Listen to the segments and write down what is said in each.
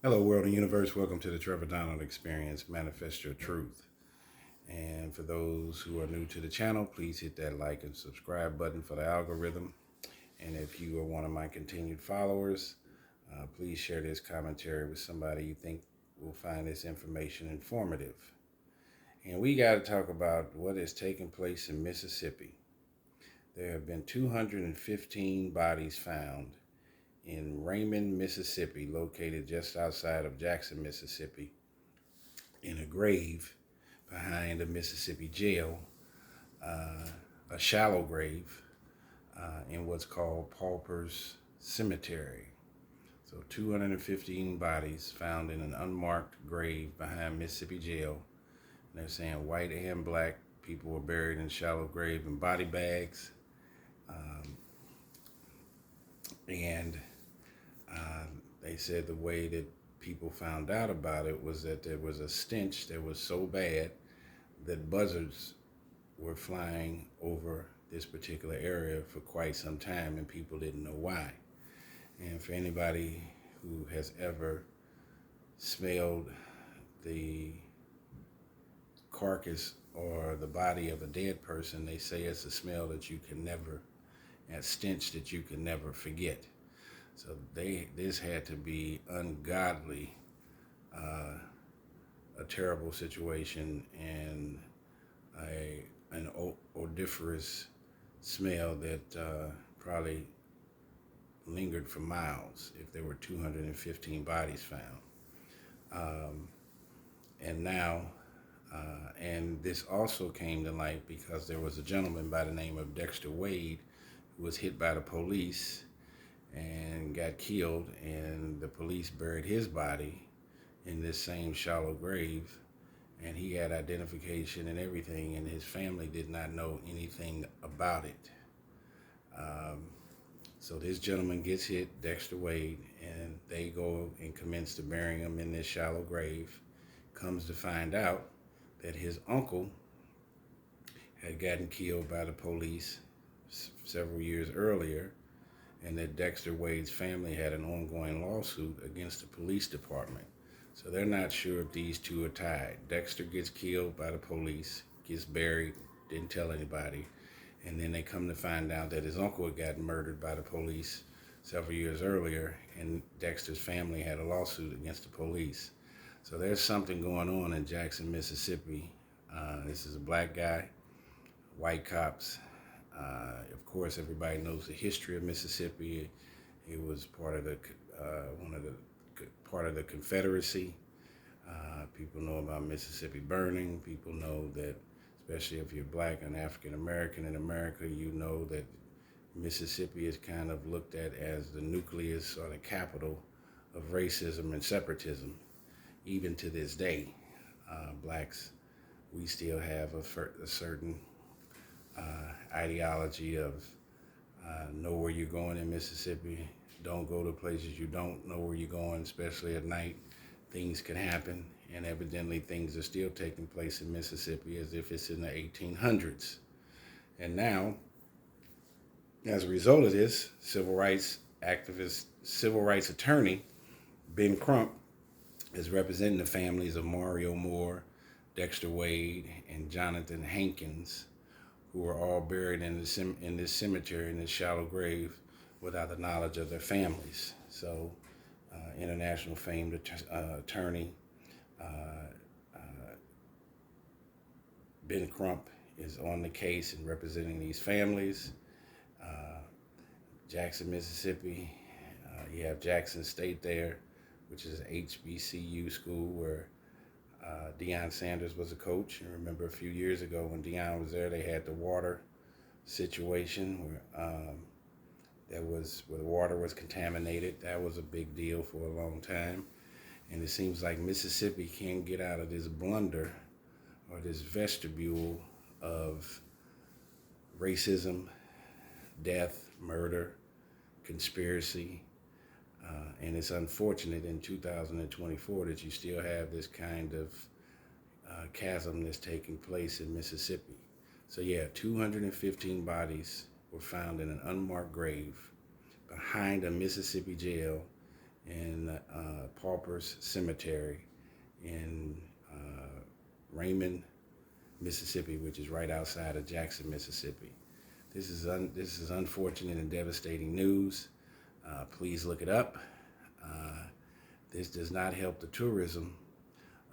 Hello, world and universe. Welcome to the Trevor Donald Experience, Manifest Your Truth. And for those who are new to the channel, please hit that like and subscribe button for the algorithm. And if you are one of my continued followers, please share this commentary with somebody you think will find this information informative. And we got to talk about what is taking place in Mississippi. There have been 215 bodies found in Raymond, Mississippi, located just outside of Jackson, Mississippi, in a grave behind a Mississippi jail, a shallow grave in what's called Pauper's Cemetery. So 215 bodies found in an unmarked grave behind Mississippi jail. And they're saying white and black people were buried in shallow grave in body bags. And they said the way that people found out about it was that there was a stench that was so bad that buzzards were flying over this particular area for quite some time, and people didn't know why. And for anybody who has ever smelled the carcass or the body of a dead person, they say it's a smell that you can never, a stench that you can never forget. So this had to be ungodly, a terrible situation, and an odoriferous smell that probably lingered for miles if there were 215 bodies found. And now, and this also came to light because there was a gentleman by the name of Dexter Wade who was hit by the police and got killed, and the police buried his body in this same shallow grave, and he had identification and everything, and his family did not know anything about it. So this gentleman gets hit, Dexter Wade, and they go and commence to burying him in this shallow grave. Comes to find out that his uncle had gotten killed by the police several years earlier, and that Dexter Wade's family had an ongoing lawsuit against the police department. So they're not sure if these two are tied. Dexter gets killed by the police, gets buried, didn't tell anybody, and then they come to find out that his uncle had gotten murdered by the police several years earlier, and Dexter's family had a lawsuit against the police. So there's something going on in Jackson, Mississippi. This is a black guy, white cops. Of course, everybody knows the history of Mississippi. It was part of the part of the Confederacy. People know about Mississippi burning. People know that, especially if you're black and African American in America, you know that Mississippi is kind of looked at as the nucleus or the capital of racism and separatism. Even to this day, blacks, we still have a certain ideology of know where you're going in Mississippi. Don't go to places you don't know where you're going, especially at night. Things can happen, and evidently things are still taking place in Mississippi as if it's in the 1800s. And now, as a result of this, civil rights activist, civil rights attorney, Ben Crump, is representing the families of Mario Moore, Dexter Wade, and Jonathan Hankins, who were all buried in this cemetery, in this shallow grave, without the knowledge of their families. So, international famed attorney Ben Crump is on the case and representing these families. Jackson, Mississippi, you have Jackson State there, which is an HBCU school where Deion Sanders was a coach. And remember a few years ago when Deion was there, they had the water situation where where the water was contaminated. That was a big deal for a long time. And it seems like Mississippi can't get out of this blunder or this vestibule of racism, death, murder, conspiracy. And it's unfortunate in 2024 that you still have this kind of chasm that's taking place in Mississippi. So yeah, 215 bodies were found in an unmarked grave behind a Mississippi jail in Paupers Cemetery in Raymond, Mississippi, which is right outside of Jackson, Mississippi. This is unfortunate and devastating news. Please look it up. This does not help the tourism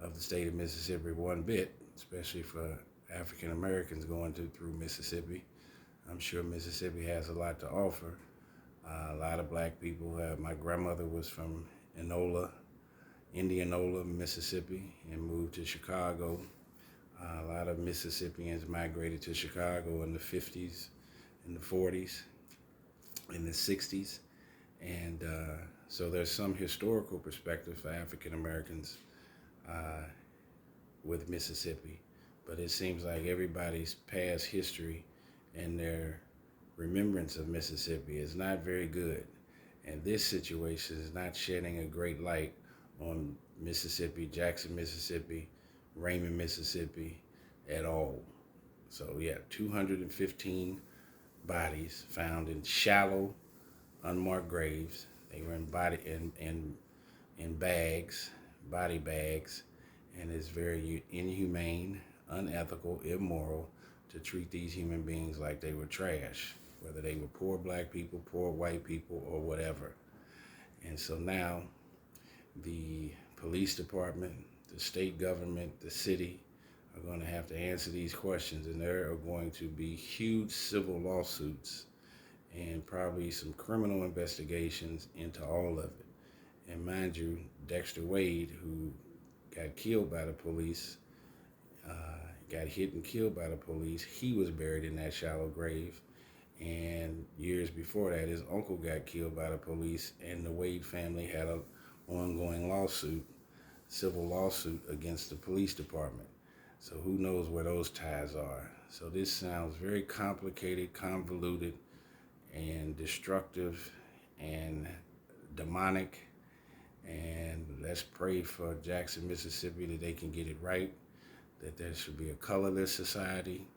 of the state of Mississippi one bit, especially for African Americans going through Mississippi. I'm sure Mississippi has a lot to offer. A lot of black people. My grandmother was from Indianola, Mississippi, and moved to Chicago. A lot of Mississippians migrated to Chicago in the 50s, in the 40s, in the 60s. And so there's some historical perspective for African Americans with Mississippi. But it seems like everybody's past history and their remembrance of Mississippi is not very good. And this situation is not shedding a great light on Mississippi, Jackson, Mississippi, Raymond, Mississippi at all. So yeah, 215 bodies found in shallow, unmarked graves. They were in bags, body bags, and it's very inhumane, unethical, immoral to treat these human beings like they were trash, whether they were poor black people, poor white people, or whatever. And so now the police department, the state government, the city are going to have to answer these questions, and there are going to be huge civil lawsuits and probably some criminal investigations into all of it. And mind you, Dexter Wade, who got killed by the police, got hit and killed by the police, he was buried in that shallow grave. And years before that, his uncle got killed by the police, and the Wade family had an ongoing lawsuit, civil lawsuit against the police department. So who knows where those ties are. So this sounds very complicated, convoluted, and destructive, and demonic. And let's pray for Jackson, Mississippi, that they can get it right, that there should be a colorless society,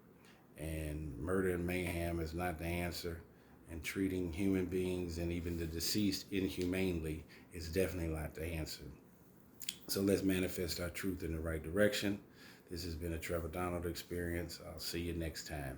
and murder and mayhem is not the answer, and treating human beings and even the deceased inhumanely is definitely not the answer. So let's manifest our truth in the right direction. This has been a Trevor Donald experience. I'll see you next time.